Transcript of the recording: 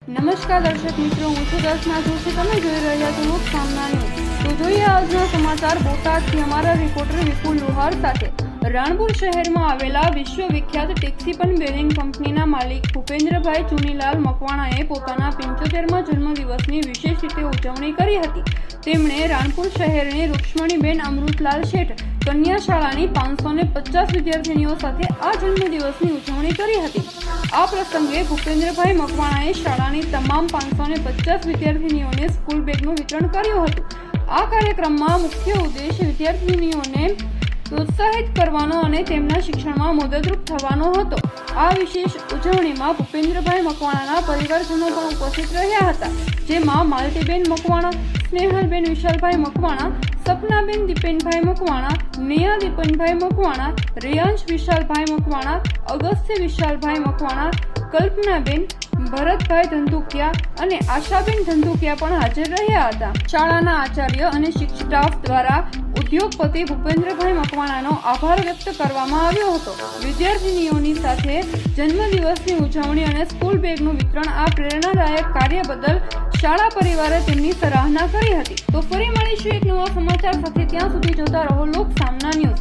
નમસ્કાર દર્શક મિત્રો, હું છું દર્શના જોશી. તમે જોઈ રહ્યા છો લોક સામના ન્યૂઝ. તો જોઈએ આજના સમાચાર બોટાદથી અમારા રિપોર્ટર વિપુલ લુહાર સાથે. રાણપુર શહેરમાં આવેલા વિશ્વવિખ્યાત ટેક્સીપન બેરિંગ કંપનીના માલિક ભૂપેન્દ્રભાઈ ચુનીલાલ મકવાણાએ પોતાના 75મા જન્મદિવસની વિશેષ રીતે ઉજવણી કરી હતી. તેમણે રાણપુર શહેરની રૂક્ષ્મણીબેન અમૃતલાલ શેઠ કન્યા શાળાની 550 વિદ્યાર્થીનીઓ સાથે આ જન્મદિવસની ઉજવણી કરી હતી. આ પ્રસંગે ભૂપેન્દ્રભાઈ મકવાણાએ શાળાની તમામ 550 વિદ્યાર્થીનીઓને સ્કૂલ બેગનું વિતરણ કર્યું હતું. આ કાર્યક્રમમાં મુખ્ય ઉદ્દેશ વિદ્યાર્થીનીઓને પ્રોત્સાહિત કરવાનો અને તેમના શિક્ષણમાં મદદરૂપ થવાનો હતો. આ વિશેષ ઉજવણીમાં ભૂપેન્દ્રભાઈ મકવાણાના પરિવારજનો પણ ઉપસ્થિત રહ્યા હતા, જેમાં માલતીબેન મકવાણા, સ્નેહલબેન વિશાલભાઈ મકવાણા, સપનાબેન દીપેનભાઈ મકવાણા, નેહા દીપનભાઈ મકવાણા, રેયાંશ વિશાલભાઈ મકવાણા, અગસ્ત્ય વિશાલભાઈ મકવાણા, કલ્પનાબેન, ભરતભાઈ ધંધુકિયા અને આશાબેન ધંધુકિયા પણ હાજર રહ્યા હતા. શાળાના આચાર્ય અને શિક્ષક સ્ટાફ દ્વારા ઉદ્યોગપતિ ભૂપેન્દ્રભાઈ મકવાણાનો આભાર વ્યક્ત કરવામાં આવ્યો હતો. વિદ્યાર્થીનીઓની સાથે જન્મદિવસની ઉજવણી અને સ્કૂલ બેગનું વિતરણ આ પ્રેરણાદાયક કાર્ય બદલ શાળા પરિવારે તેમની સરાહના કરી હતી. તો ફરી મળીશું એક નવા સમાચાર સાથે. ત્યાં સુધી જોતા રહો લોક સામના ન્યૂઝ.